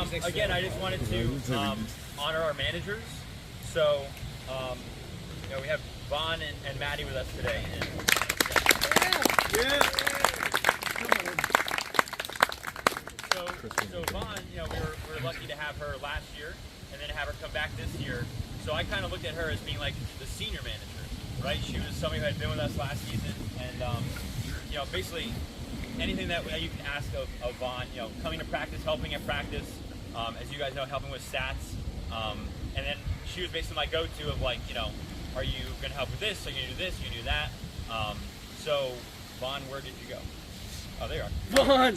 Again, I just wanted to honor our managers. So, we have Vaughn and Maddie with us today. And, So Vaughn, we were lucky to have her last year, and then to have her come back this year. So I kind of looked at her as being like the senior manager, right? She was somebody who had been with us last season, and basically anything that you can ask of Vaughn, coming to practice, helping at practice, as you guys know, helping with stats, and then she was basically my go-to of like, are you going to help with this? Are you going to do this? Are you going to do that? So Vaughn, where did you go? Oh, there you are. Vaughn!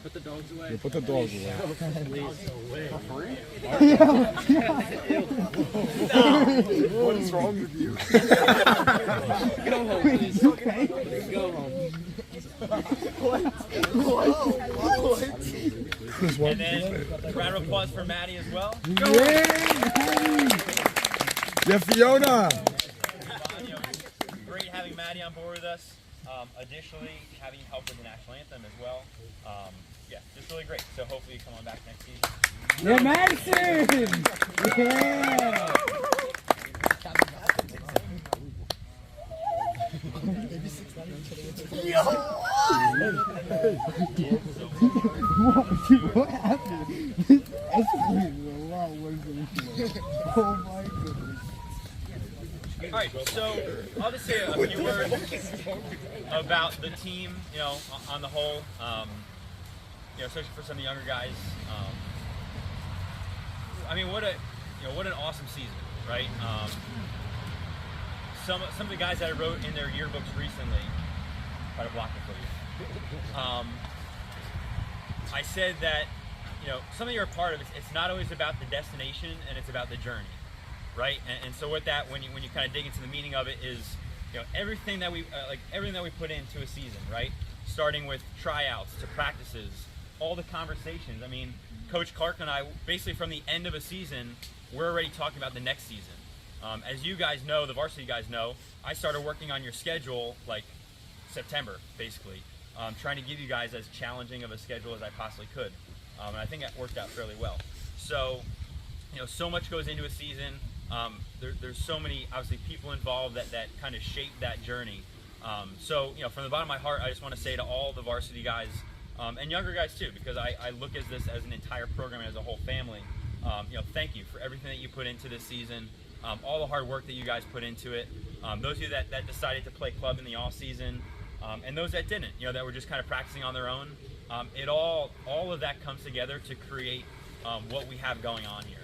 Put the dogs away. You put the dogs away. What is wrong with you? Go home, please. Okay. Go home. And then a round of applause for Maddie as well. Yeah, Fiona. Great having Maddie on board with us. Additionally, having help with the national anthem as well. Just really great. So hopefully you come on back next season. Yeah, Madison! Yeah! What happened? This escalated a lot worse than it should. Oh my goodness. All right, so I'll just say a few words about the team, on the whole, especially for some of the younger guys. What an awesome season, right? Some of the guys that I wrote in their yearbooks recently, try to block it for you. I said that, something you're a part of, it's not always about the destination, and it's about the journey. Right, and so with that, when you kind of dig into the meaning of it, is everything that we put into a season, right? Starting with tryouts to practices, all the conversations. I mean, Coach Clark and I, basically from the end of a season, we're already talking about the next season. As you guys know, the varsity guys know, I started working on your schedule like September, basically, trying to give you guys as challenging of a schedule as I possibly could, and I think that worked out fairly well. So, so much goes into a season. There's so many, obviously, people involved that kind of shape that journey. So, from the bottom of my heart, I just want to say to all the varsity guys, and younger guys too, because I look at this as an entire program, as a whole family. Thank you for everything that you put into this season, all the hard work that you guys put into it. Those of you that decided to play club in the off season, and those that didn't, that were just kind of practicing on their own. All of that comes together to create what we have going on here.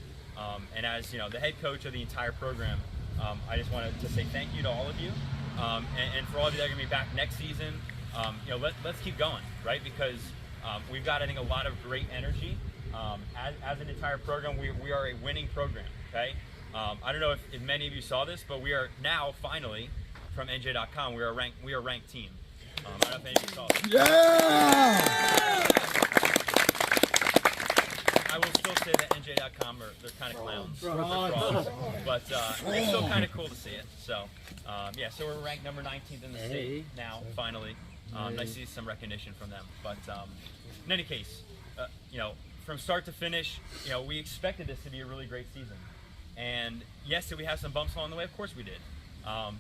And as the head coach of the entire program, I just wanted to say thank you to all of you, and for all of you that are going to be back next season. Let's keep going, right? Because we've got, I think, a lot of great energy. As an entire program, we are a winning program. Okay, I don't know if many of you saw this, but we are now finally from NJ.com. We are a ranked team. I don't know if any of you saw this. Yeah! I will still say that NJ.com they're kind of clowns, frauds, but it's still kind of cool to see it. So, so we're ranked number 19th in the state now, finally. Nice to see some recognition from them. But in any case, from start to finish, we expected this to be a really great season. And yes, did we have some bumps along the way? Of course we did.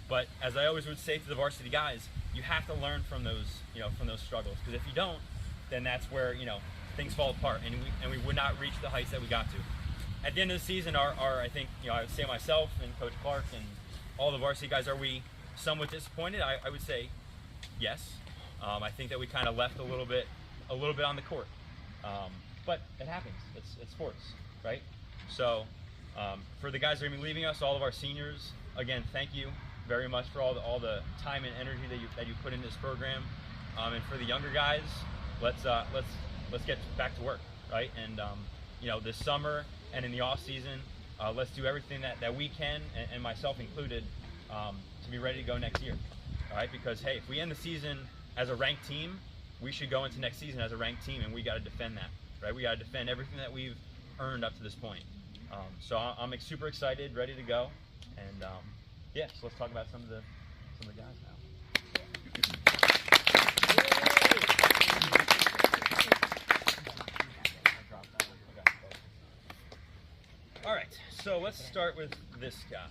But as I always would say to the varsity guys, you have to learn from those, from those struggles. Because if you don't, then that's where, things fall apart, and we would not reach the heights that we got to. At the end of the season, I think, I would say myself and Coach Clark and all the varsity guys, are we somewhat disappointed? I would say yes. I think that we kind of left a little bit on the court, but it happens. It's sports, right? So for the guys that are going to be leaving us, all of our seniors, again, thank you very much for all the time and energy that you put in this program, and for the younger guys, let's get back to work, right? And this summer and in the off season, let's do everything that we can, and myself included, to be ready to go next year. All right, because hey, if we end the season as a ranked team, we should go into next season as a ranked team, and we got to defend that, right? We got to defend everything that we've earned up to this point. So I'm super excited, ready to go, and so let's talk about some of the guys now. let's start with this guy.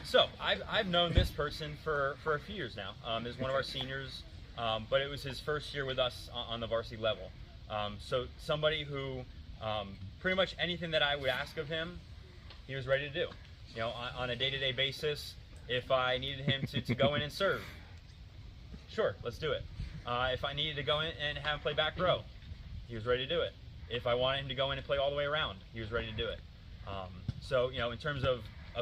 So I've known this person for a few years now. Is one of our seniors, but it was his first year with us on the varsity level. So somebody who pretty much anything that I would ask of him, he was ready to do. You know, on a day-to-day basis, if I needed him to go in and serve, sure, let's do it. If I needed to go in and have him play back row, he was ready to do it. If I wanted him to go in and play all the way around, he was ready to do it. So, you know, in terms of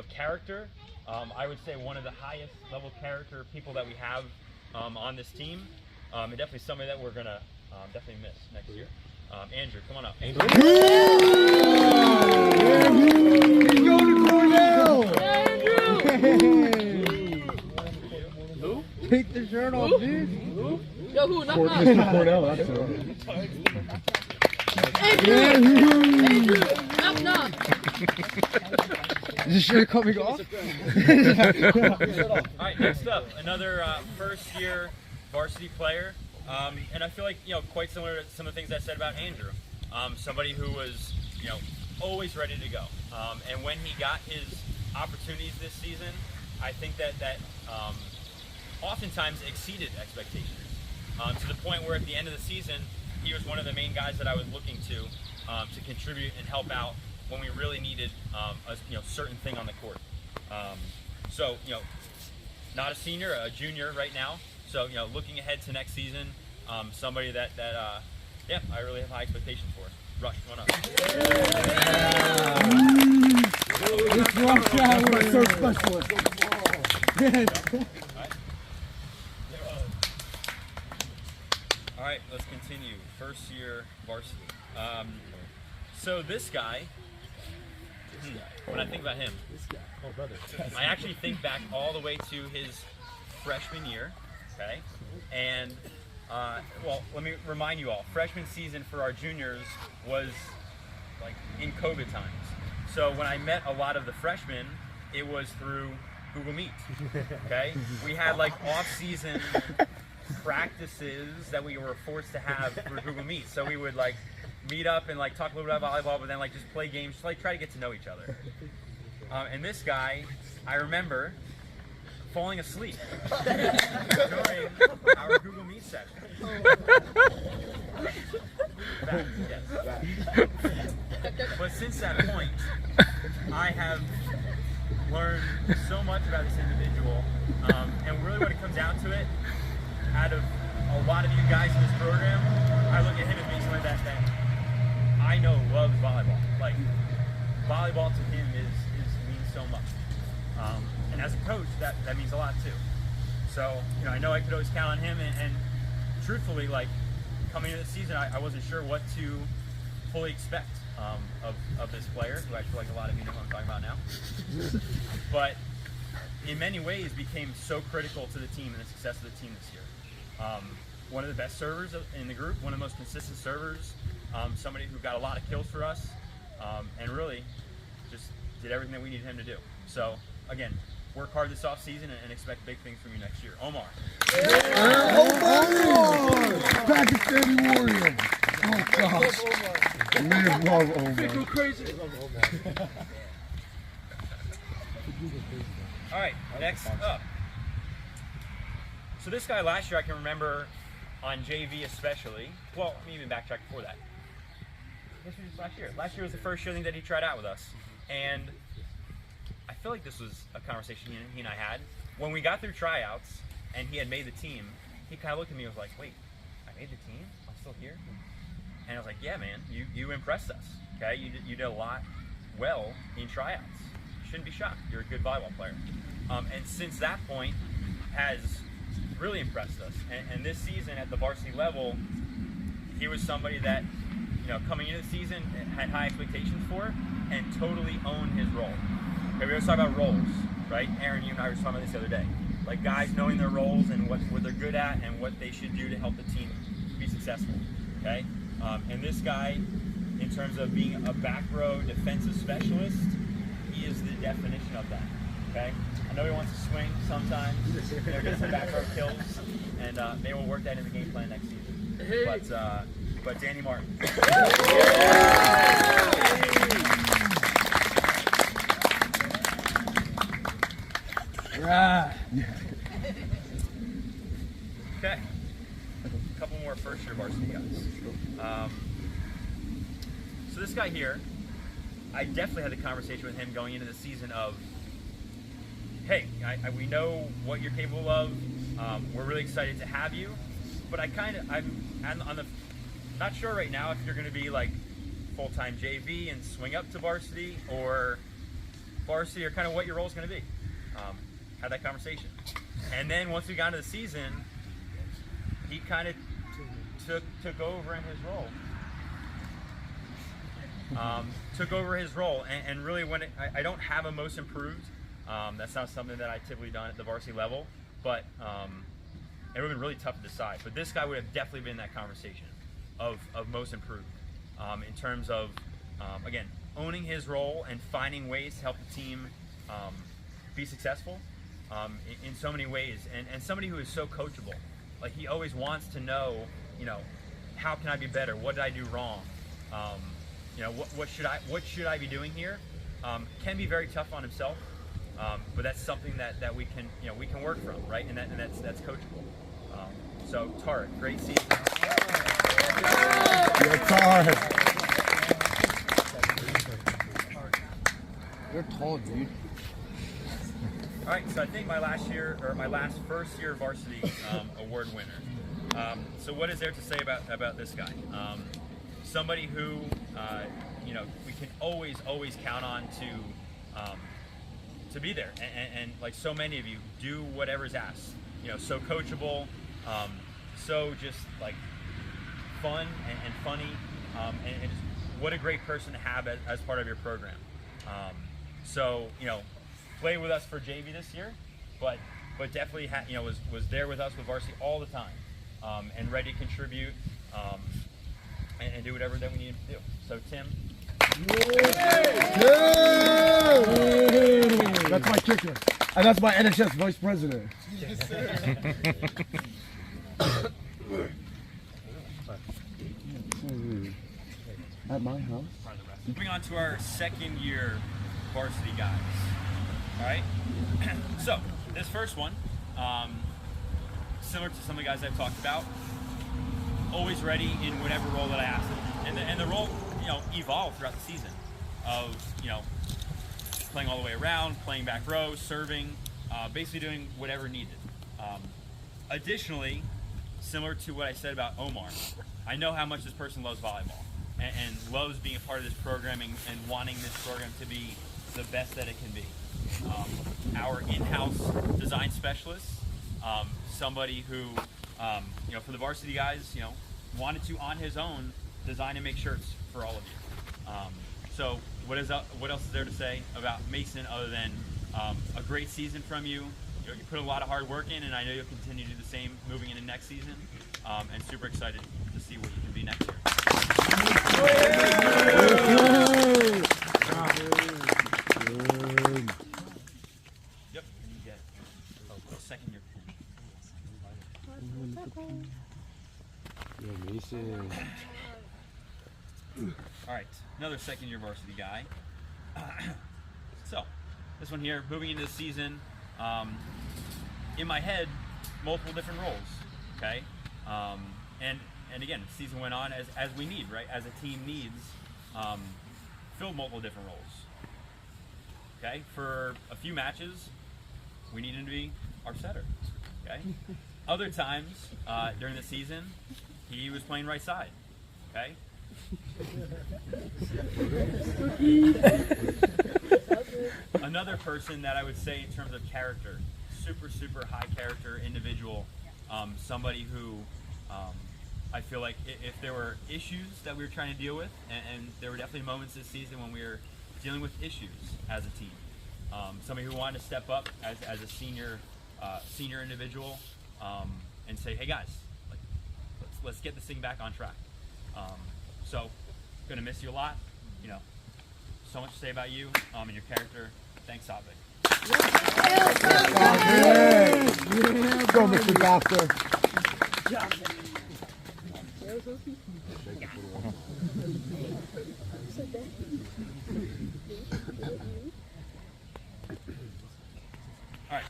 character, I would say one of the highest level character people that we have on this team, and definitely somebody that we're going to definitely miss next year. Andrew, come on up. Andrew. He's going to Cornell! Who? Take the shirt off, dude. Who? Yo, who? Knock, knock. Mr. Cornell, that's all. Andrew! Knock, knock. Is the shirt coming off? All right, next up, another first-year varsity player, and I feel like, you know, quite similar to some of the things I said about Andrew. Somebody who was, you know, always ready to go, and when he got his opportunities this season, I think that oftentimes exceeded expectations, to the point where at the end of the season, he was one of the main guys that I was looking to contribute and help out when we really needed a certain thing on the court. So, you know, not a senior, a junior right now. So, you know, looking ahead to next season, somebody that yeah, I really have high expectations for. Rush, come on up. This Rush Hour is so special. All right, let's continue. First year varsity. So this guy, when I think about him, I actually think back all the way to his freshman year, okay? And, well, let me remind you all, freshman season for our juniors was like in COVID times. So when I met a lot of the freshmen, it was through Google Meet, okay? We had like off-season practices that we were forced to have through Google Meet. So we would like meet up and like talk a little bit about volleyball, but then like just play games, just like try to get to know each other. And this guy, I remember falling asleep during our Google Meet session. Back, yes. But since that point, I have learned so much about this individual, and really when it comes down to it, out of a lot of you guys in this program, I look at him as being somebody that I know loves volleyball. Like, volleyball to him means so much. And as a coach, that means a lot too. So, you know, I know I could always count on him, and truthfully, like, coming into the season, I wasn't sure what to fully expect of this player, who I feel like a lot of you know who I'm talking about now. But in many ways became so critical to the team and the success of the team this year. One of the best servers in the group, one of the most consistent servers, somebody who got a lot of kills for us, and really just did everything that we needed him to do. So again, work hard this off season and expect big things from you next year. Omar. Pakistani warrior. Oh gosh. Man, love Omar. Go crazy. All right, next up. So this guy last year I can remember on JV especially. Well, let me even backtrack before that. This was last year. Last year was the first year that he tried out with us. And I feel like this was a conversation he and I had. When we got through tryouts and he had made the team, he kind of looked at me and was like, wait, I made the team? I'm still here? And I was like, yeah, man, you impressed us, okay? You did a lot well in tryouts. You shouldn't be shocked. You're a good volleyball player. And since that point, has really impressed us. And this season at the varsity level, he was somebody that, you know, coming into the season had high expectations for and totally owned his role. Okay, we always talk about roles, right? Aaron, you and I were talking about this the other day. Like guys knowing their roles and what they're good at and what they should do to help the team be successful, okay? And this guy, in terms of being a back row defensive specialist, he is the definition of that, okay? I know he wants to swing sometimes, get some back row kills, and maybe we'll work that in the game plan next season. But Danny Martin. Okay. A couple more first-year varsity guys. So this guy here, I definitely had the conversation with him going into the season of, hey, we know what you're capable of. We're really excited to have you, but I'm on the not sure right now if you're going to be like full-time JV and swing up to varsity or kind of what your role is going to be. Had that conversation, and then once we got into the season, he kind of took over in his role. Took over his role, and really when I don't have a most improved. That's not something that I typically done at the varsity level, but it would have been really tough to decide. But this guy would have definitely been in that conversation of most improved in terms of, again, owning his role and finding ways to help the team be successful in so many ways. And somebody who is so coachable. Like, he always wants to know, how can I be better? What did I do wrong? What should I be doing here? Can be very tough on himself. But that's something that we can work from, right? And that's coachable. So Tarek, great season. Yeah, Tarek. You're tall, dude. All right, so I think my last first year varsity award winner. So what is there to say about this guy? Somebody who we can always count on to be there, and like so many of you, do whatever's asked. So coachable, so just like fun and funny, and just what a great person to have as part of your program. So play with us for JV this year, but definitely was there with us with varsity all the time, and ready to contribute and do whatever that we need him to do. So Tim. That's my kicker. And that's my NHS vice president. Yes, sir. At my house. Moving on to our second year varsity guys. All right. So this first one, similar to some of the guys I've talked about, always ready in whatever role that I ask them. And the role, evolved throughout the season of, playing all the way around, playing back row, serving, basically doing whatever needed. Additionally, similar to what I said about Omar, I know how much this person loves volleyball and loves being a part of this programming and wanting this program to be the best that it can be. Our in-house design specialist, somebody who, for the varsity guys, wanted to, on his own, design and make shirts for all of you. So what else is there to say about Mason other than a great season from you? You put a lot of hard work in, and I know you'll continue to do the same moving into next season. And super excited to see what you can be next year. Yep, and you get a second year pin. Yeah, Mason. All right, another second year varsity guy. So, this one here, moving into the season, in my head, multiple different roles, okay? And again, the season went on as we need, right? As a team needs, filled multiple different roles, okay? For a few matches, we needed to be our setter, okay? Other times, during the season, he was playing right side, okay? Another person that I would say in terms of character, super high character individual, somebody who I feel like if there were issues that we were trying to deal with, and there were definitely moments this season when we were dealing with issues as a team, somebody who wanted to step up as a senior individual and say, hey guys, like, let's get this thing back on track. So, gonna miss you a lot. So much to say about you and your character. Thanks, Sabek. Go, Mr. Doctor. All right,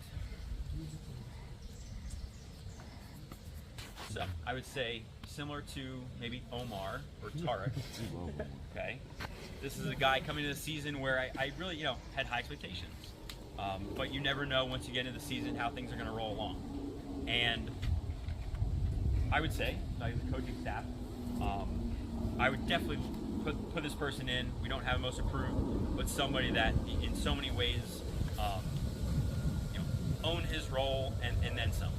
So I would say similar to maybe Omar or Tarek. Okay, this is a guy coming into the season where I really had high expectations, but you never know once you get into the season how things are going to roll along. And I would say, like the coaching staff, I would definitely put this person in. We don't have most approved, but somebody that in so many ways own his role and then some.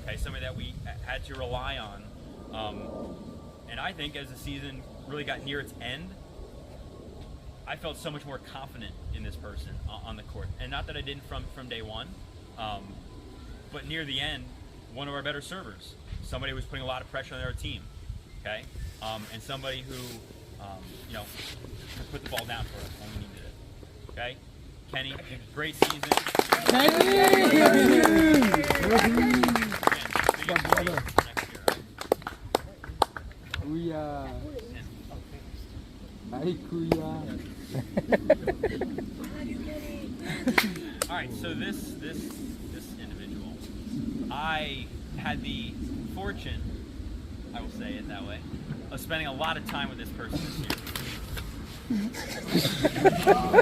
Okay, somebody that we had to rely on. And I think as the season really got near its end, I felt so much more confident in this person on the court. And not that I didn't from day one, but near the end, one of our better servers, somebody who was putting a lot of pressure on their team, okay? And somebody who, put the ball down for us when we needed it, okay? Kenny, great season. All right, so this individual, I had the fortune, I will say it that way, of spending a lot of time with this person this year.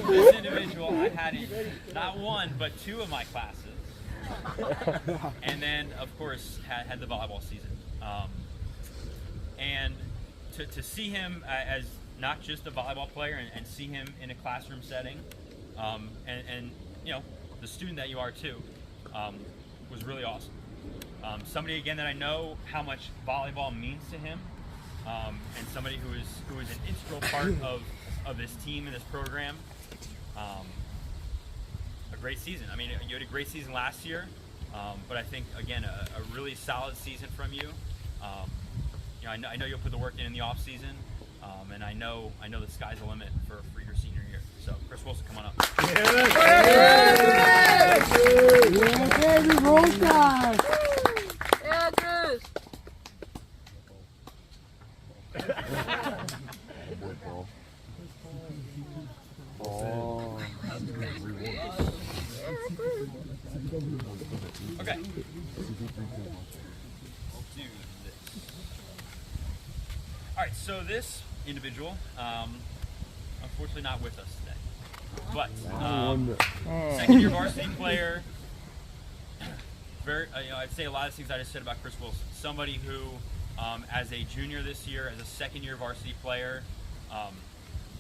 This individual, I had in not one but two of my classes, and then of course had the volleyball season. And to see him as not just a volleyball player and see him in a classroom setting, and the student that you are too, was really awesome. Somebody again that I know how much volleyball means to him, and somebody who is an integral part of this team and this program. A great season. I mean, you had a great season last year, but I think again a really solid season from you. I know you'll put the work in the off season, and I know the sky's the limit for your senior year. So Chris Wilson, come on up. Yeah, Chris. Okay. Let's do this. All right, so this individual, unfortunately not with us today, but second year varsity player. Very, I'd say a lot of things I just said about Chris Wilson. Somebody who, as a junior this year, as a second year varsity player,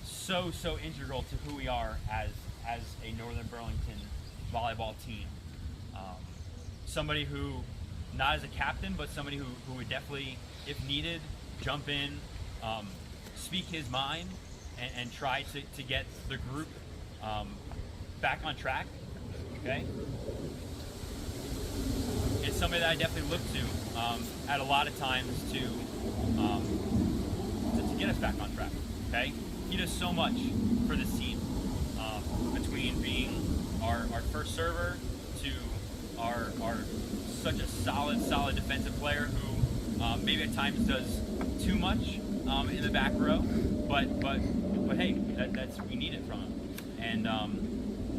so integral to who we are as a Northern Burlington volleyball team. Somebody who, not as a captain, but somebody who would definitely, if needed, jump in, speak his mind, and try to get the group back on track. Okay. It's somebody that I definitely look to at a lot of times to get us back on track. Okay, he does so much for this team, between being our first server to our such a solid defensive player who maybe at times does too much in the back row, but hey, that's we need it from him,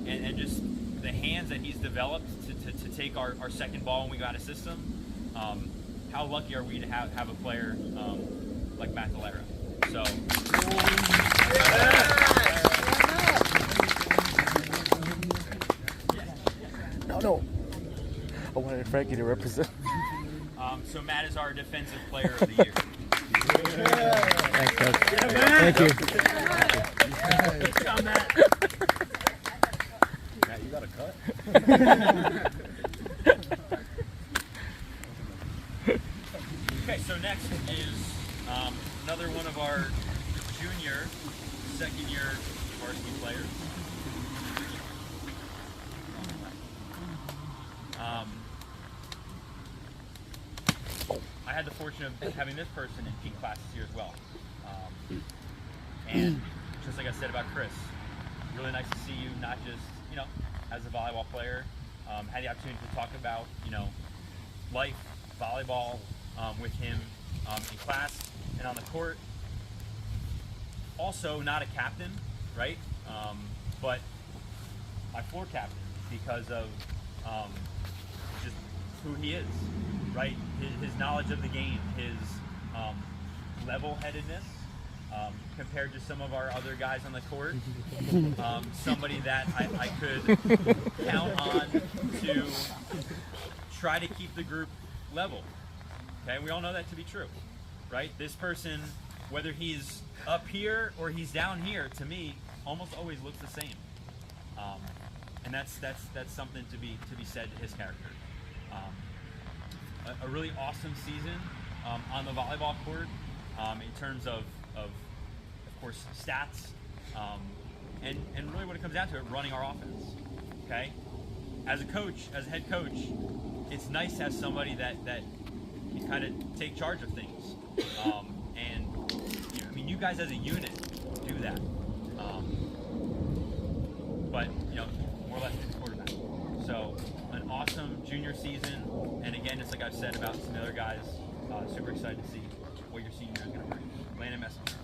and just the hands that he's developed to take our second ball when we got a system. How lucky are we to have a player like Matt Valera? So. No. I wanted Frankie to represent. So Matt is our defensive player of the year. Thanks, Coach. Thank you. Good job, Matt. Matt, you got a cut? Okay, so next is another one of our junior, second year varsity players. I had the fortune of having this person in peak classes here as well. And just like I said about Chris, really nice to see you, not just, as a volleyball player, had the opportunity to talk about, life, volleyball, with him in class and on the court. Also not a captain, right? But my floor captain because of just who he is. right? His knowledge of the game, his level-headedness compared to some of our other guys on the court. Somebody that I could count on to try to keep the group level. Okay, we all know that to be true, right? This person, whether he's up here or he's down here, to me, almost always looks the same. And that's something to be said to his character. A really awesome season on the volleyball court in terms of course, stats, and really what it comes down to, running our offense. Okay, as a coach, as a head coach, it's nice to have somebody that can kind of take charge of things. And I mean, you guys as a unit do that. But more or less it's quarterback. So an awesome junior season, and again, just like I've said about some other guys, super excited to see what your senior year is going to bring. Landon Messenger.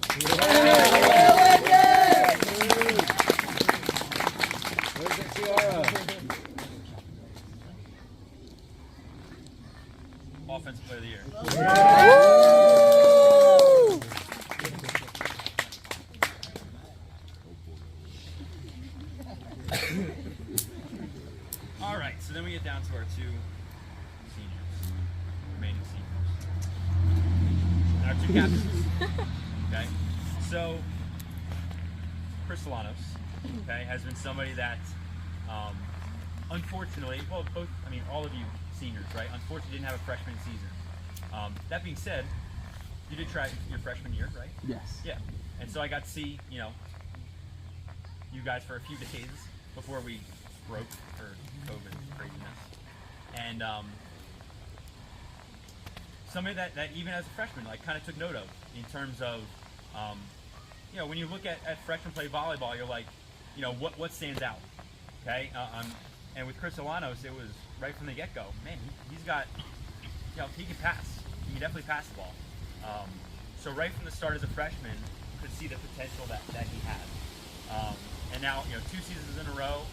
Offensive player of the year. All right, so then we get down to our two seniors, remaining seniors. Our two captains. Okay, so Chris Solanos, okay, has been somebody that, unfortunately, well, both, I mean, all of you seniors, right, unfortunately didn't have a freshman season. That being said, you did try your freshman year, right? Yes. Yeah, and so I got to see, you guys for a few days before we broke for COVID craziness, and somebody that even as a freshman, like, kind of took note of in terms of, when you look at freshman play volleyball, you're like, what stands out, okay? And with Chris Solanos, it was right from the get-go. Man, he's got, he can pass. He can definitely pass the ball. So right from the start as a freshman, you could see the potential that he had. And now, 2 seasons in a row,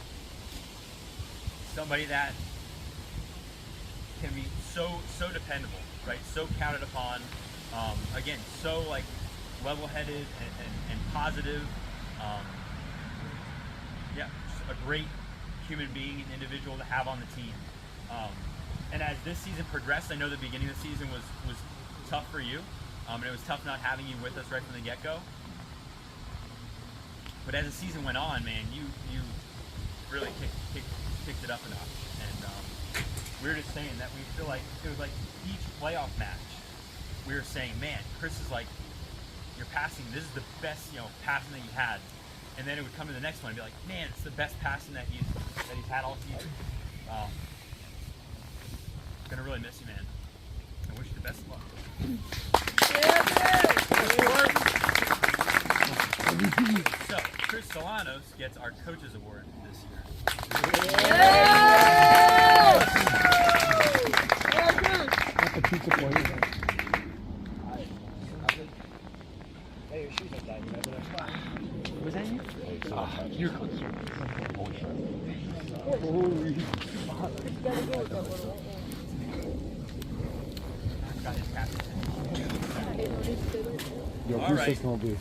somebody that can be so dependable, right? So counted upon. Again, so like level-headed and positive. Just a great human being and individual to have on the team. And as this season progressed, I know the beginning of the season was tough for you, and it was tough not having you with us right from the get-go. But as the season went on, man, you really kicked it up a notch. And we were just saying that we feel like it was like each playoff match, we were saying, man, Chris is like, you're passing, this is the best, passing that you had. And then it would come to the next one and be like, man, it's the best passing that he's had all season. Gonna really miss you, man. I wish you the best of luck. So, Chris Solanos gets our Coaches Award this year. Not the pizza place. Was that you? You're close. Holy fuck. Got his captain. Yo, All who's right. this gonna be?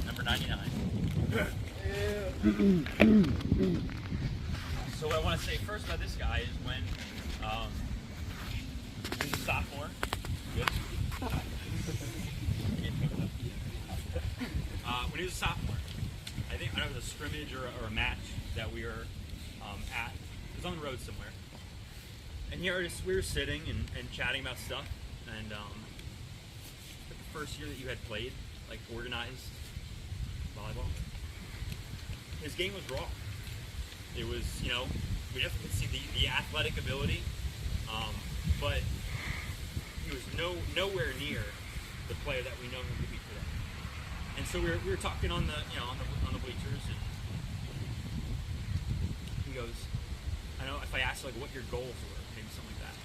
Number 99. So what I want to say first about this guy is when he was a sophomore. Good. When he was a sophomore, I don't know if it was a scrimmage or a match that we were at. It was on the road somewhere. And we were sitting and chatting about stuff. And the first year that you had played, like organized volleyball, his game was raw. It was, we definitely could see the athletic ability, but he was nowhere near the player that we know him to be today. And so we were talking on the on the bleachers, and he goes, I know if I asked like what your goals were, maybe something like that,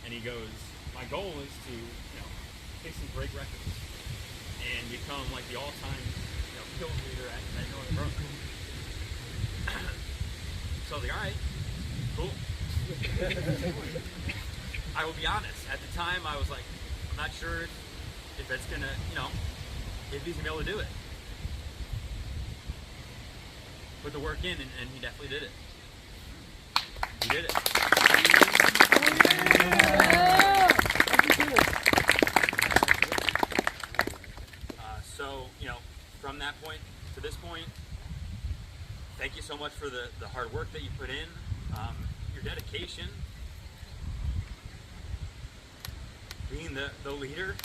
and he goes, my goal is to take some great records and become like the all-time kill leader at Northern Burlington. So I was like, all right, cool. I I will be honest. At the time, I was like, I'm not sure if that's gonna, if he's gonna be able to do it. Put the work in, and he definitely did it. He did it. So, from that point to this point, thank you so much for the hard work that you put in, your dedication, being the leader,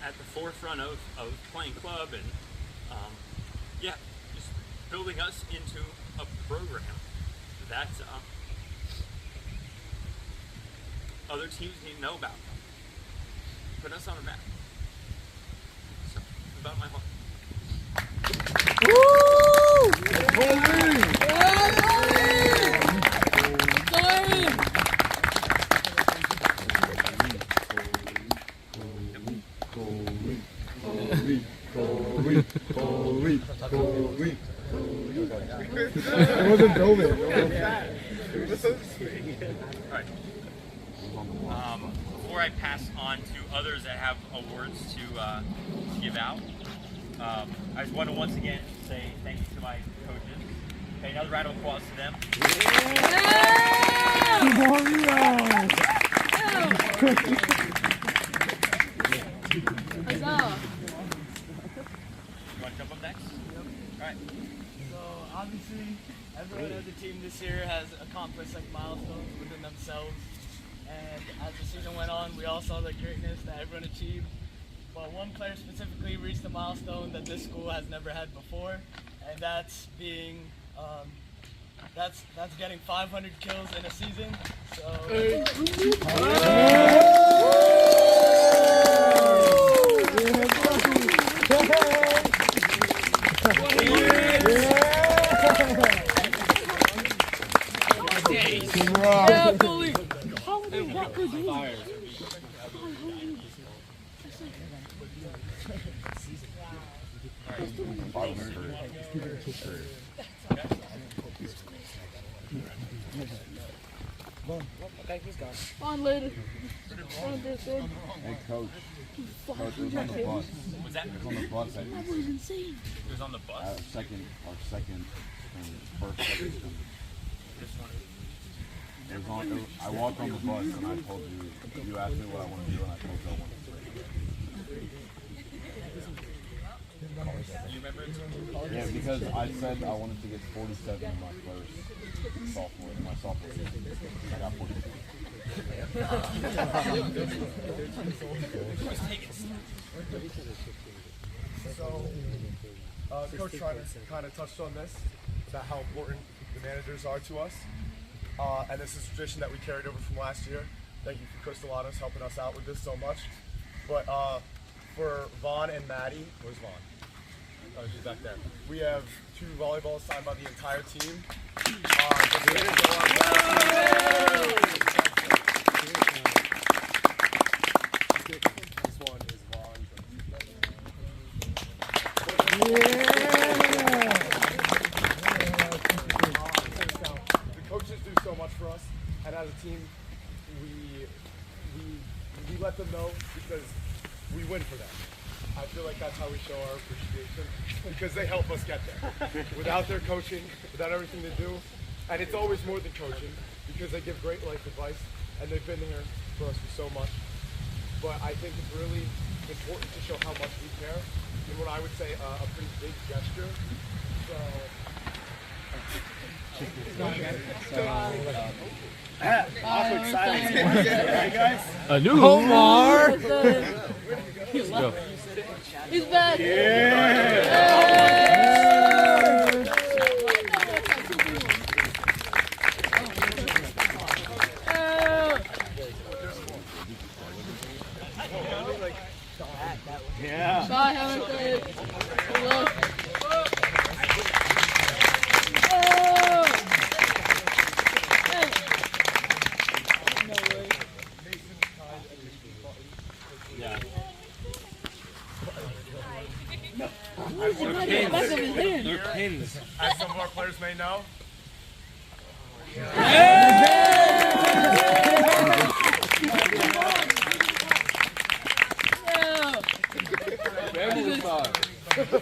at the forefront of playing club and, just building us into a program that other teams need to know about. Put us on a map. So, it's about my heart. It wasn't Doman. Alright. Before I pass on to others that have awards to give out, I just want to once again say thank you to my coaches. Okay, another round of applause to them. Huzzah! You want to jump up next? Alright. So obviously, everyone as a team this year has accomplished like milestones within themselves. And as the season went on, we all saw the greatness that everyone achieved. But one player specifically reached a milestone that this school has never had before, and that's being that's getting 500 kills in a season. Yeah, goalie. On later. On this one. Hey, Coach. Coach, it was on the bus. Was that? It was on the bus. That was insane. It was on the bus? Second and first second. It was on, I walked on the bus and I told you asked me what I want to do and I told you I wanted to play. You remember it? Yeah, because I said I wanted to get 47 in my first sophomore season. I got 47. So, Coach Schreiner kind of touched on this, about how important the managers are to us. And this is a tradition that we carried over from last year. Thank you for Crystalanos helping us out with this so much. But for Vaughn and Maddie, where's Vaughn? Oh, she's back there. We have 2 volleyballs signed by the entire team. This one is Vaughn's. The coaches do so much for us, and as a team, we let them know because we win for them. I feel like that's how we show our appreciation, because they help us get there. Without their coaching, without everything they do, and it's always more than coaching, because they give great life advice, and they've been here for us for so much. But I think it's really important to show how much we care, in what I would say a pretty big gesture. Awkward silence. Right, guys? A new Omar. He's back. Yeah. Bye, have a good day. Hello. They're pins. As some of our players may know. I'll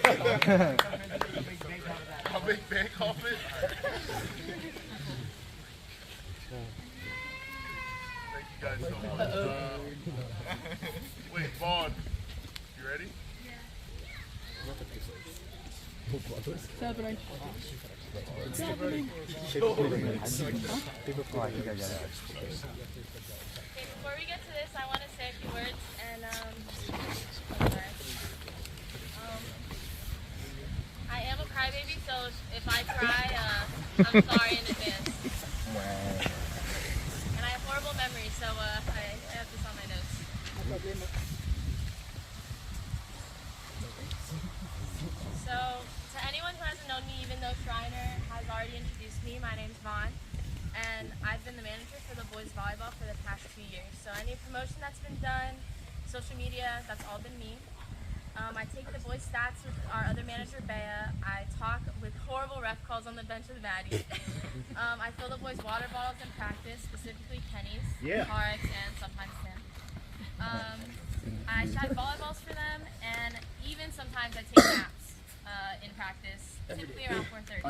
make bank off it. Thank you guys so much. Wait, Vaughn, you ready? It's happening. It's happening. Okay, before we get to this, I want to say a few words, and I am a crybaby, so if I cry, I'm sorry in advance. And I have horrible memory, so I have this on my notes. So, to anyone who hasn't known me, even though Shriner has already introduced me, my name's Vaughn, and I've been the manager for the boys volleyball for the past 2 years. So any promotion that's been done, social media, that's all been me. I take the boys stats with our other manager, Bea. I talk with horrible ref calls on the bench with Maddie. I fill the boys' water bottles in practice, specifically Kenny's, Tarek's, and sometimes Tim. I shag volleyballs for them, and even sometimes I take naps in practice, typically around 4:30.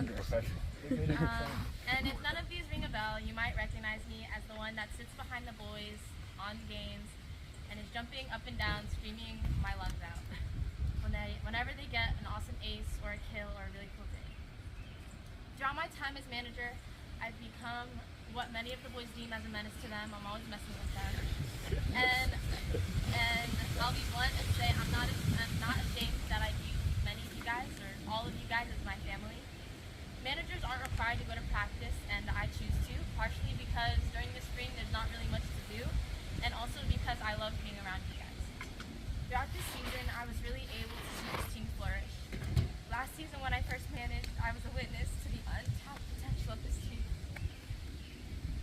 And if none of these ring a bell, you might recognize me as the one that sits behind the boys on games and is jumping up and down, screaming my lungs out whenever they get an awesome ace or a kill or a really cool day. Throughout my time as manager, I've become what many of the boys deem as a menace to them. I'm always messing with them. And I'll be blunt and say I'm not ashamed that I view many of you guys, or all of you guys, as my family. Managers aren't required to go to practice, and I choose to, partially because during the spring there's not really much to do, and also because I love being around you guys. Throughout this season, I was really able to see this team flourish. Last season when I first managed, I was a witness to the untapped potential of this team.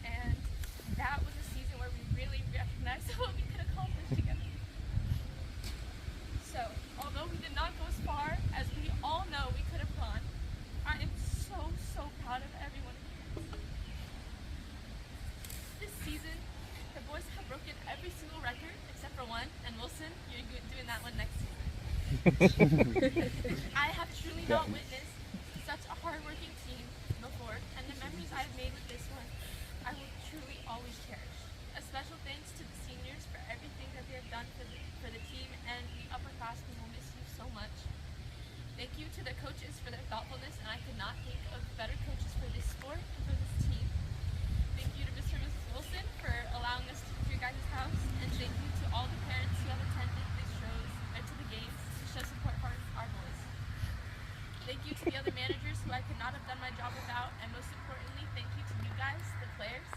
And that was a season where we really recognized what we could accomplish together. So, although we did not go as far as we all know we could have gone, I am so proud of everyone. This season, the boys have broken every single record except for one, and Wilson, you're doing that one next season. I have truly not witnessed such a hardworking team before, and the memories I have made with this one, I will truly always cherish. A special thanks to the seniors for everything that they have done for the team, and the upperclassmen will miss you so much. Thank you to the coaches for their thoughtfulness, and I could not think of better coaches for this sport and for this team. Thank you to Mr. and Mrs. Wilson for allowing us to come to your guys' house, and thank you to all the parents who have attended these shows and to the games to show support for our boys. Thank you to the other managers who I could not have done my job without, and most importantly, thank you to you guys, the players.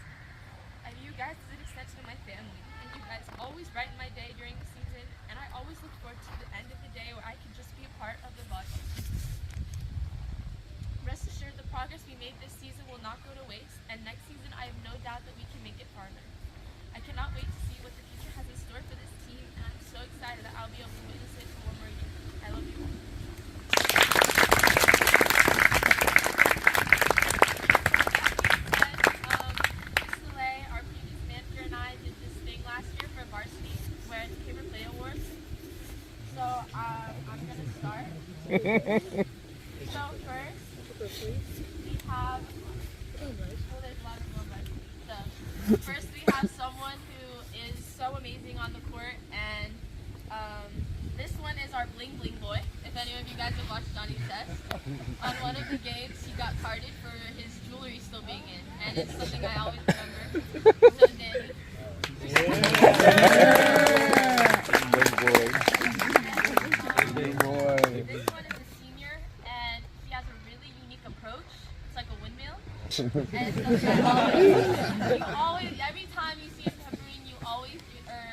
I view you guys as an extension of my family, and you guys always brighten my day during the season, and I always look forward to the end of the day where I can just be a part of the body. Rest assured, the progress we made this season will not go to waste, and next season I have no doubt that we can make it farther. I cannot wait to see what the future has in store for this team, and I'm so excited that I'll be able to witness it for one more year. I love you all. Our previous manager and I did this thing last year for Varsity, where it's Paper Play Awards. So I'm gonna start. So first, we have. Oh, there's a lot of people, but so first we have someone who is so amazing on the court, and this one is our bling bling boy. If any of you guys have watched Johnny's Test, on one of the games he got carded for his jewelry still being in, and it's something I always remember. So Danny. Big boy. This one is a senior, and he has a really unique approach. It's like a windmill. And so you always, every time you see him peppering, you always, or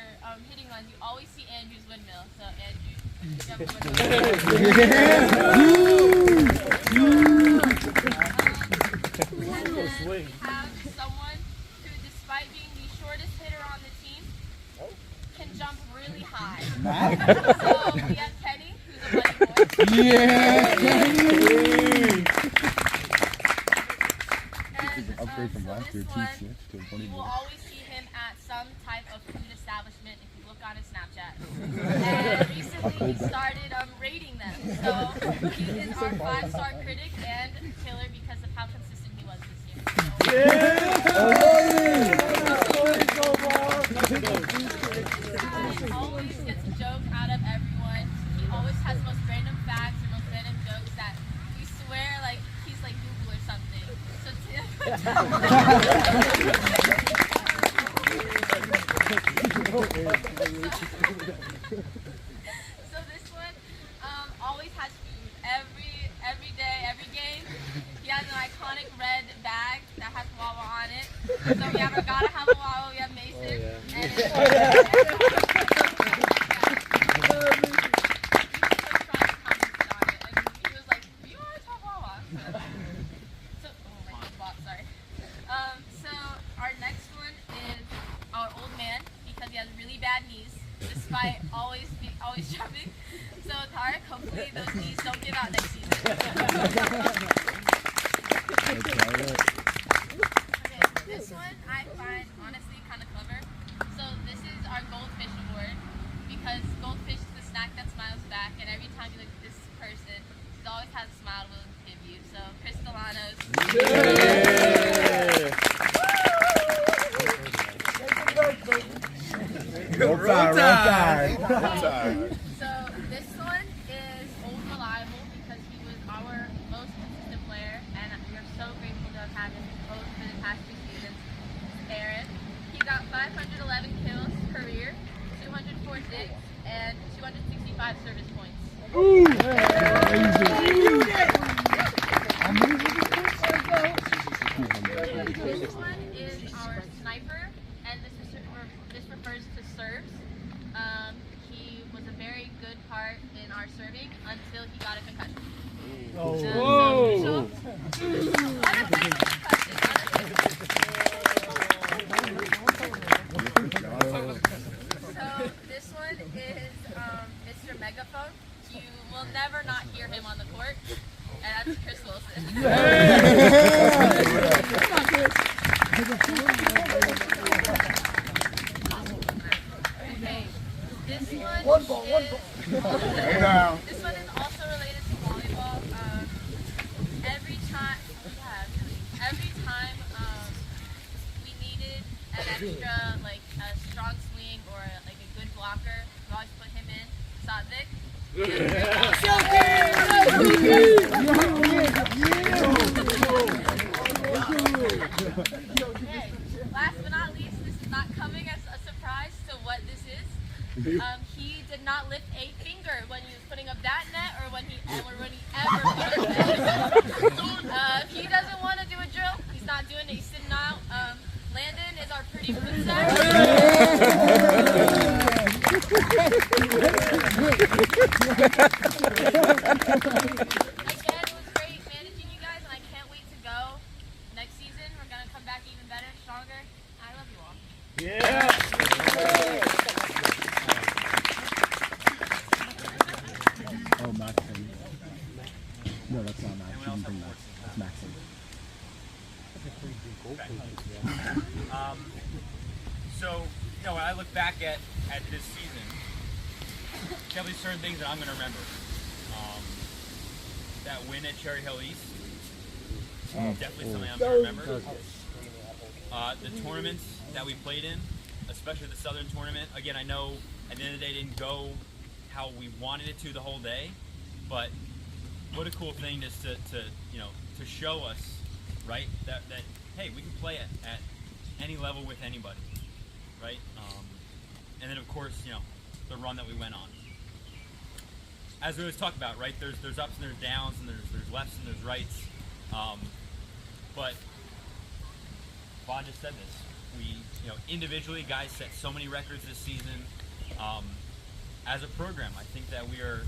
hitting runs, you always see Andrew's windmill. So Andrew, you have a windmill. And then we have someone who, despite being the shortest hitter on the team, can jump really high. So we have Kenny, who's a buddy boy. Yeah, Upgrade from last year, this 2-6 one, to a you 20 will always see him at some type of food establishment if you look on his Snapchat. And recently he started rating them. So he is our 5-star critic and killer because of how consistent he was this year. He always gets a joke out of everyone. He always has the most random facts or most random jokes that we swear like he's like Google or something. So Tim. So this one always has food every day, every game. He has an iconic red bag that has Wawa on it. So we have our gotta have a Wawa. We have Mason. And it's he was like, "You want to talk Wawa?" So, oh my God, sorry. So our next one is our old man because he has really bad knees, despite always jumping. So Tarek, hopefully those knees don't give out next season. Okay, this one I find honestly kind of clever. So this is our Goldfish Award because Goldfish is the snack that smiles back, and every time you look at this person, he always has a smile to give you. So Chris Delano's. Roll Tide. So this one is Old Reliable because he was our most consistent player, and we are so grateful to have had him both for the past 2 seasons. Aaron, he got 511 kills career, 204 digs, and 265 service points. This one is our sniper, and this refers to serves. He was a very good part in our serving until he got a concussion. So this one is Mr. Megaphone. You will never not hear him on the court, and that's Chris Wilson. Okay, this one is also related to volleyball. Every time we needed an extra, like a strong swing or like a good blocker, we always put him in. Sadvik. Okay, last but not least, this is not coming as a surprise to what this is. He did not lift a finger when he was putting up that net or when he ever put up net. If he doesn't want to do a drill, he's not doing it, he's sitting out. Landon is our pretty food sack. Again, it was great managing you guys, and I can't wait to go. Next season, we're going to come back even better, stronger. I love you all. Oh, Maxim. No, that's not Maxim. You can bring that. That's Maxim. So, when I look back at this season, definitely certain things that I'm going to remember. That win at Cherry Hill East, definitely something I'm going to remember. The tournaments that we played in, especially the Southern tournament. Again, I know at the end of the day it didn't go how we wanted it to the whole day, but what a cool thing just to show us, right, that hey, we can play at any level with anybody, right? And then of course, the run that we went on. As we always talk about, right? There's ups and there's downs and there's lefts and there's rights. But Vaughn just said this. We, individually, guys set so many records this season. As a program, I think that we are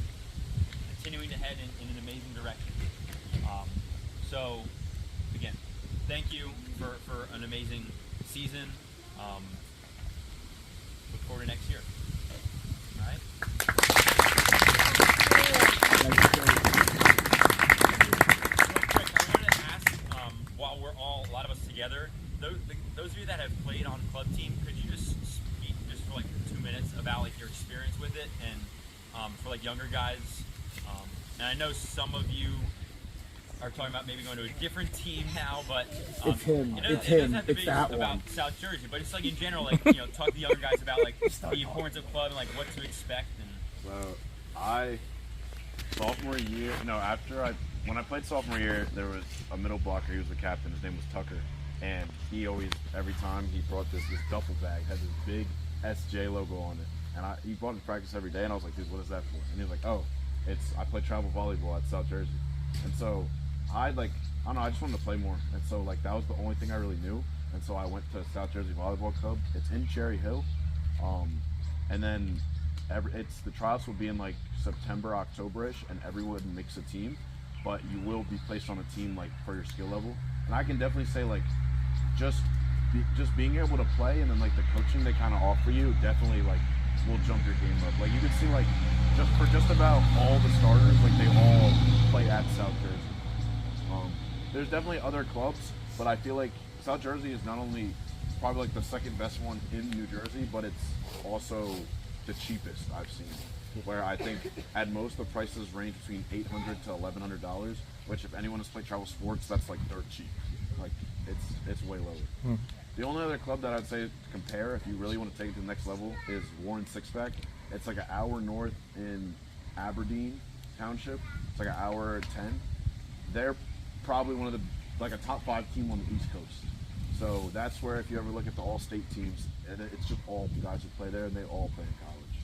continuing to head in an amazing direction. So, again, thank you for an amazing season. Look forward to next year. All right? Real quick, I wanted to ask, while we're all, a lot of us together, those of you that have played on club team, could you just speak just for like 2 minutes about like your experience with it, and for like younger guys, and I know some of you are talking about maybe going to a different team now, but It's him. it It's doesn't him. have to It's be that about one. South Jersey, but it's like in general, like talk to younger guys about like the importance of club and like what to expect. And So sophomore year, when I played sophomore year, there was a middle blocker. He was the captain. His name was Tucker, and he always, every time he brought this duffel bag, had this big SJ logo on it, and he brought it to practice every day, and I was like, dude, what is that for? And he was like, oh, I play travel volleyball at South Jersey, and so I don't know, I just wanted to play more, and so like that was the only thing I really knew, and so I went to South Jersey Volleyball Club. It's in Cherry Hill, and then the tryouts will be in like September, October-ish, and everyone makes a team, but you will be placed on a team like for your skill level. And I can definitely say like just being able to play, and then like the coaching they kind of offer you definitely like will jump your game up. Like you can see like just about all the starters, like they all play at South Jersey. There's definitely other clubs, but I feel like South Jersey is not only probably like the second best one in New Jersey, but it's also the cheapest I've seen. Where I think at most the prices range between $800 to $1,100, which if anyone has played travel sports, that's like dirt cheap. Like it's way lower. The only other club that I'd say to compare, if you really want to take it to the next level, is Warren Sixpack. It's like an hour north in Aberdeen Township. It's like an hour 10. They're probably one of a top 5 team on the East Coast. So that's where if you ever look at the all-state teams, it's just all guys who play there, and they all play in college.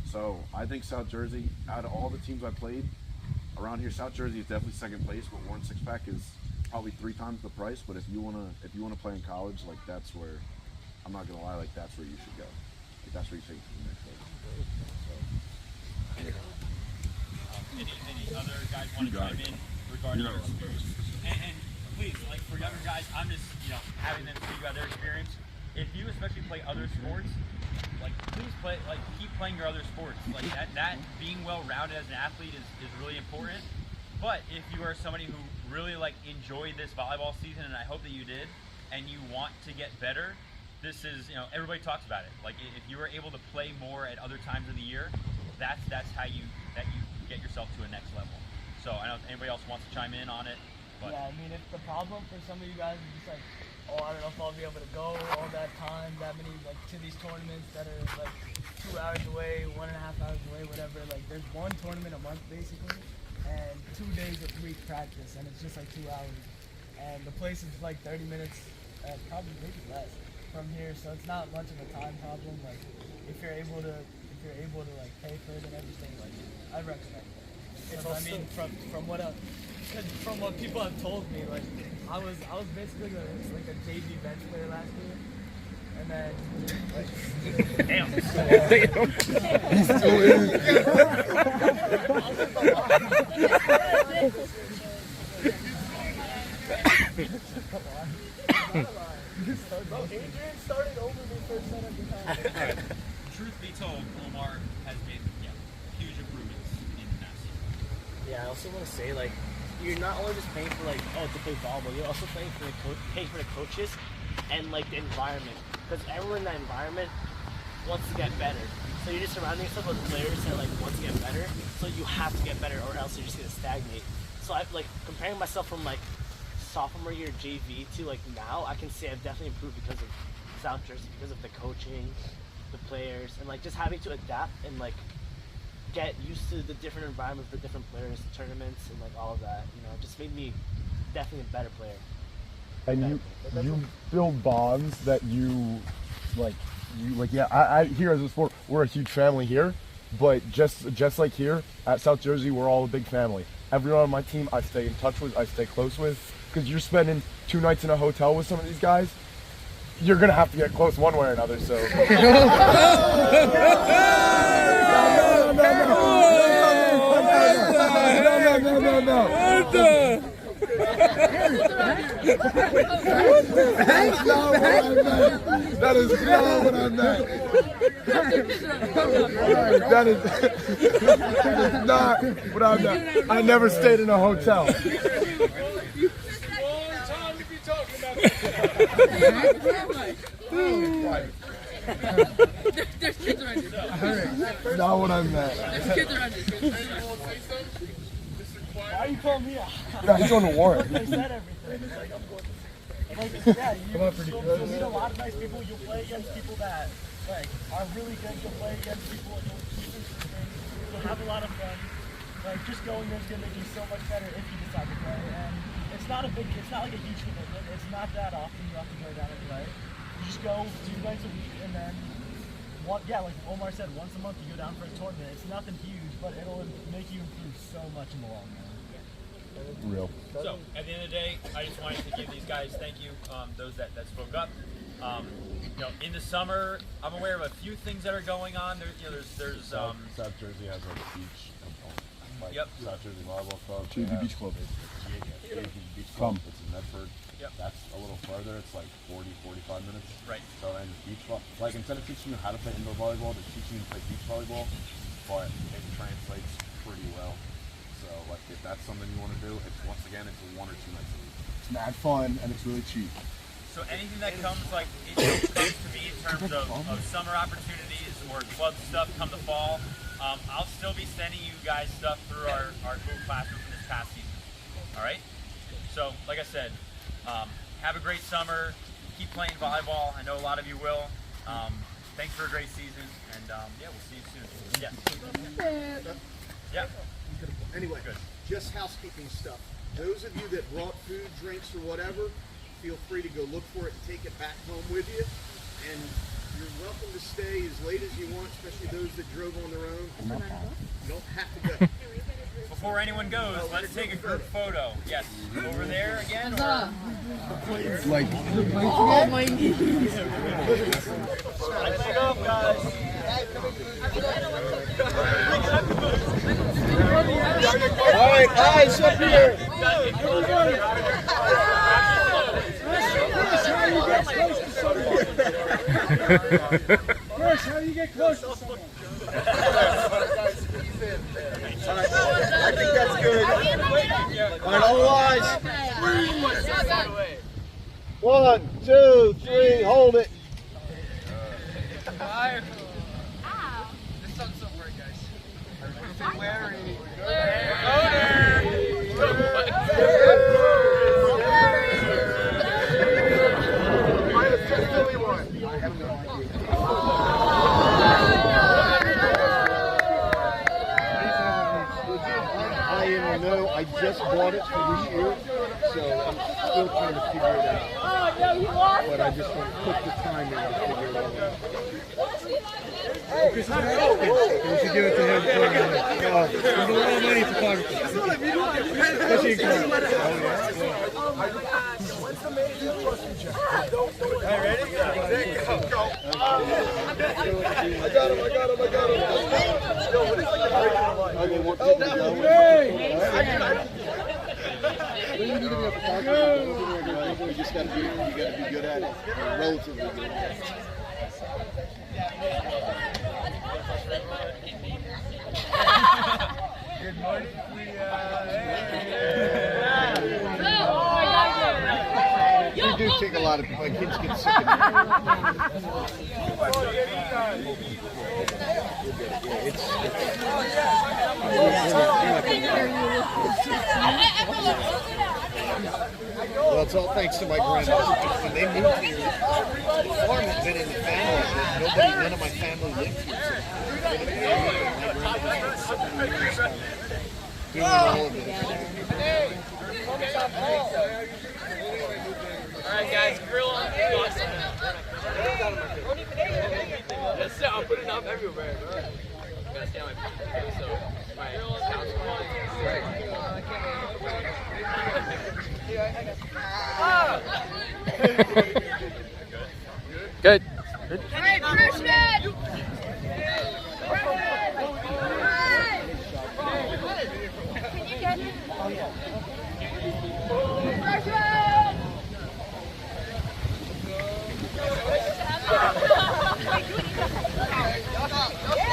So I think South Jersey, out of all the teams I played around here, South Jersey is definitely second place, but Warren Sixpack is probably 3 times the price. But if you wanna play in college, like that's where, I'm not gonna lie, like that's where you should go. Like that's where you take it to the next level. any other guys want to chime in regarding your experience? And please, like for younger guys, I'm just having them speak about their experience. If you especially play other sports, like please keep playing your other sports. Like that being well-rounded as an athlete is really important. But if you are somebody who really enjoyed this volleyball season, and I hope that you did, and you want to get better, this is everybody talks about it. Like if you were able to play more at other times of the year, that's how you get yourself to a next level. So I don't know if anybody else wants to chime in on it. But yeah, I mean, if the problem for some of you guys is just like, oh, I don't know if I'll be able to go all that time, that many to these tournaments that are 2 hours away, 1.5 hours away, whatever. Like there's one tournament a month basically, and 2 days of week practice, and it's just 2 hours. And the place is 30 minutes, probably maybe less from here, so it's not much of a time problem. Like if you're able to pay for it and everything, I'd recommend it. I mean, from what people have told me, I was basically a JV bench player last year, and then Adrian started over me first set at the time. truth be told, Omar has made huge improvements in that season. Yeah, I also want to say, you're not only just paying for, to play volleyball, you're also paying for the coaches and, the environment. Because everyone in that environment wants to get better. So you're just surrounding yourself with players that, want to get better. So you have to get better or else you're just going to stagnate. So, comparing myself from, sophomore year JV to, now, I can say I've definitely improved because of South Jersey, because of the coaching, the players, and, just having to adapt and, get used to the different environment for different players, tournaments, and all of that. It just made me definitely a better player. And you build bonds that I here as a sport, we're a huge family here, but just like here at South Jersey, we're all a big family. Everyone on my team I stay in touch with, I stay close with, because you're spending 2 nights in a hotel with some of these guys, you're gonna have to get close one way or another, so. No. That is not what I meant. That is not what I meant. I never stayed in a hotel. Long time to be talking about There's kids around you. Alright, not what I meant. There's kids around you. Why are you calling me out? No, he's going to Warren. I said everything. Yeah, you'll meet a lot of nice people. You'll play against people that are really good. You'll play against people and you'll keep interesting. You'll have a lot of fun. Just going there is gonna make you so much better if you decide to play. And it's not like a huge commitment. It's not that often you have to go down and play. You just go 2 nights a week and then like Omar said, once a month you go down for a tournament. It's nothing huge, but it'll make you improve so much in the long run. Real. So, at the end of the day, I just wanted to give these guys thank you, those that spoke up. In the summer, I'm aware of a few things that are going on. There's South Jersey has a beach component. Yep. South Jersey Volleyball Club. JV Beach Club. JV Beach Club. It's in Medford. Yep. That's a little further. It's like 40-45 minutes. Right. So and beach volleyball, instead of teaching you how to play indoor volleyball, they're teaching you to play beach volleyball, but it translates pretty well. So if that's something you want to do, it's 1 or 2 nights a week. It's mad fun and it's really cheap. So anything that comes comes to me in terms of summer opportunities or club stuff come the fall, I'll still be sending you guys stuff through our Google Classroom from this past season. All right. So like I said, have a great summer. Keep playing volleyball. I know a lot of you will. Thanks for a great season, and we'll see you soon. Yeah. Yeah. Anyway, just housekeeping stuff. Those of you that brought food, drinks, or whatever, feel free to go look for it and take it back home with you. And you're welcome to stay as late as you want, especially those that drove on their own. You don't have to go. Before anyone goes, let's take a group photo. Yes, over there again. Or? Like, Oh my knees. Leg up, guys. All right, eyes up here. Chris, how do you get close to someone? I think that's good. All right, all eyes. 1, 2, 3, hold it. I just bought it for this year, so I'm still trying to figure it out. Oh, no, you lost. But I just want to put the time in to figure it out. We should give it to him. There's a lot of money in photography. Especially in college. When's the major question check? Hey, ready? Go. I got him. Okay, what to go? You just got to be good at it. Relatively good. Good morning. We do take a lot of my kids get sick of Well, it's all thanks to my grandmother. When they moved here, the farm had been in the family, but none of my family lived here. Doing all of it. All right, guys, grill on. I'm putting up everywhere, bro. I'm gonna stay on my feet, so my couch. Good. All right, freshman. Can you get it? Oh, yeah. Freshman. Yeah.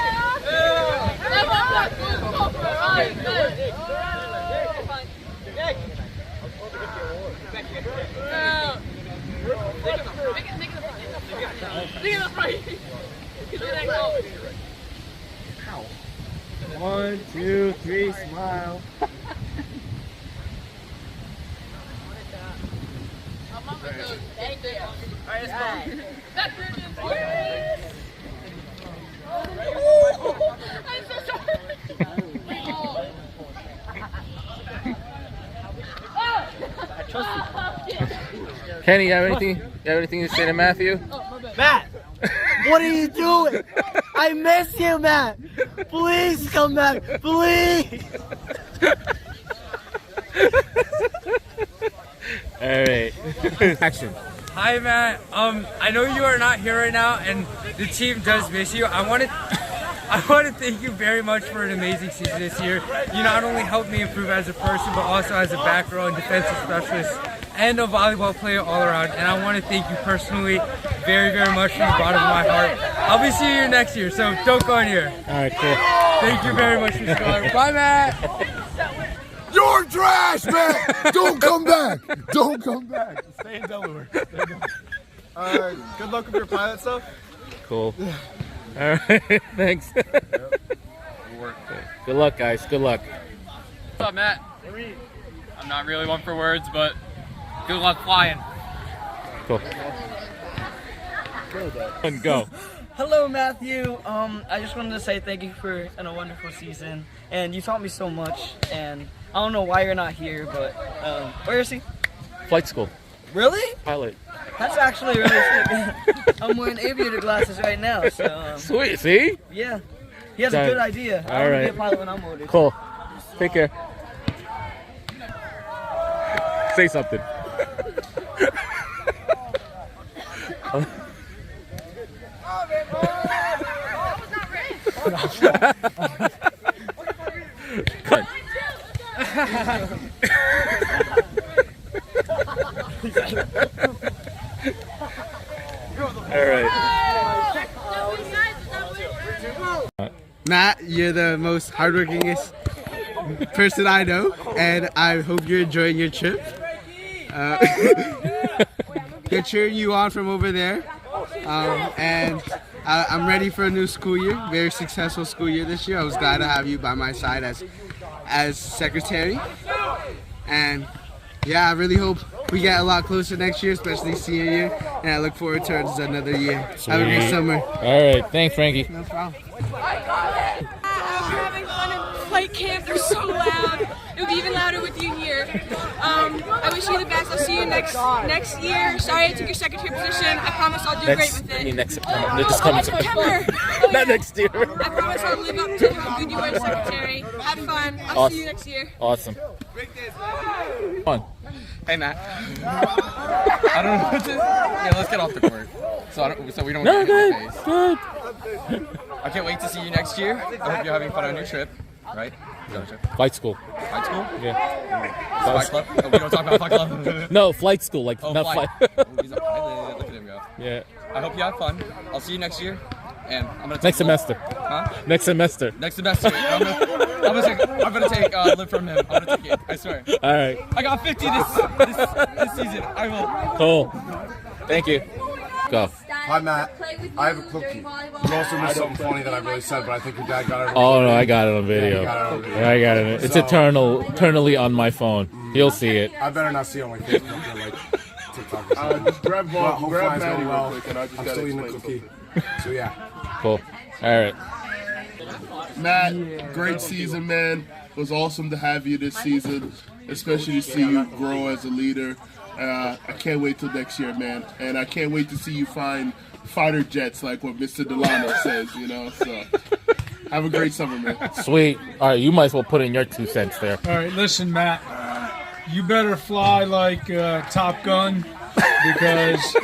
Look at the right. Look at that goal. 1, 2, 3, smile. Thank you. All right, let's go. That's I'm so sorry. I trust you. Kenny, you have anything to say to Matthew? Matt, what are you doing? I miss you, Matt. Please come back, please. All right. Action. Hi, Matt. I know you are not here right now, and the team does miss you. I want to thank you very much for an amazing season this year. You not only helped me improve as a person, but also as a back row and defensive specialist and a volleyball player all around. And I want to thank you personally very, very much from the bottom of my heart. I'll be seeing you next year, so don't go in here. All right, cool. Thank you very much, Mr. Scholar. Bye, Matt. You're trash, man. Don't come back. Don't come back. Stay in Delaware. Good luck with your pilot stuff. Cool. All right, thanks. Good luck, guys. Good luck. What's up, Matt? I'm not really one for words, but good luck flying. Cool. And go. Hello, Matthew. I just wanted to say thank you for a wonderful season, and you taught me so much. And I don't know why you're not here, but where is he? Flight school. Really? Pilot. That's actually really sick. I'm wearing aviator glasses right now, so Sweet. See? yeah. He has a Done. good idea. I All want to right. be a pilot when I'm older. Cool. Take care. Say something. Cut. All right. Matt, you're the most hardworkingest person I know, and I hope you're enjoying your trip. They're cheering you on from over there, and I'm ready for a new school year. Very successful school year this year. I was glad to have you by my side as secretary, and yeah, I really hope we get a lot closer next year, especially senior year, and I look forward to another year. Have a great summer. All right. Thanks, Frankie. No problem. I'm having fun in flight camp. They're so loud. It'll be even louder with you here. I wish you the best. I'll see you next year. Sorry I took your secretary position. I promise I'll do great with it. Next September. This coming September. Not next year. I promise I'll live up to how good you are as secretary. Have fun. I'll see you next year. Awesome. Come on. Hey, Matt. I don't know what to... Yeah, let's get off the court. So we don't get hit in the face. Good. I can't wait to see you next year. I hope you're having fun on your trip. Right? Flight school. Flight school? Yeah. Flight club? Oh, we don't talk about flight club. No, flight school. Like Oh, not flight. flight. Oh, he's a pilot. Look at him go. Yeah. I hope you have fun. I'll see you next year. And I'm gonna Next semester. Huh? Next semester. Next semester. I'm gonna take live from him. I'm gonna take it. I swear. All right. I got 50 this season. I will. Cool. Thank you. Go. Hi, Matt. I have a cookie. You also missed something funny that I really said, but I think your dad got it. Oh no, I got it on video. Yeah, you got it on video. Yeah, I got it. It's eternally on my phone. You'll see it. I better not see it on my Facebook or like TikTok or something. Just grab But hopefully grab it's Maddie going real well. quick, and I just I'm gotta still eating a explain cookie. something. So yeah. Cool. All right. Matt, great season, man. It was awesome to have you this season, especially to see you grow as a leader. I can't wait till next year, man. And I can't wait to see you find fighter jets like what Mr. Delano says, you know. So have a great summer, man. Sweet. All right, you might as well put in your 2 cents there. All right, listen, Matt. You better fly like Top Gun, because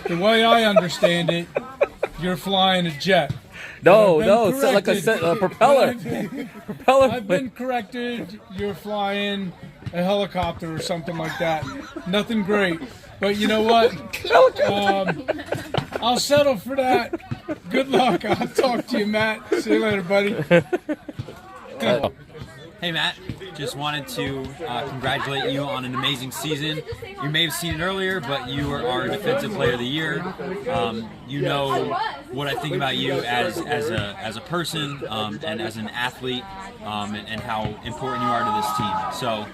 the way I understand it, you're flying a jet. No, it's like a propeller. Propeller. I've been corrected. You're flying a helicopter or something like that. Nothing great. But you know what? I'll settle for that. Good luck. I'll talk to you, Matt. See you later, buddy. Hey, Matt. just wanted to congratulate you on an amazing season. You may have seen it earlier, but you were our Defensive Player of the Year. You know what I think about you as a person and as an athlete, and how important you are to this team. So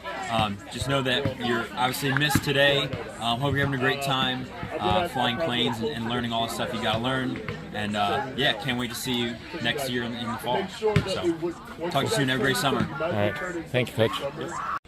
just know that you're obviously missed today. Hope you're having a great time flying planes and learning all the stuff you got to learn. And yeah, can't wait to see you next year in the fall. So talk to you soon. Have a great summer. All right. Thank you, Coach.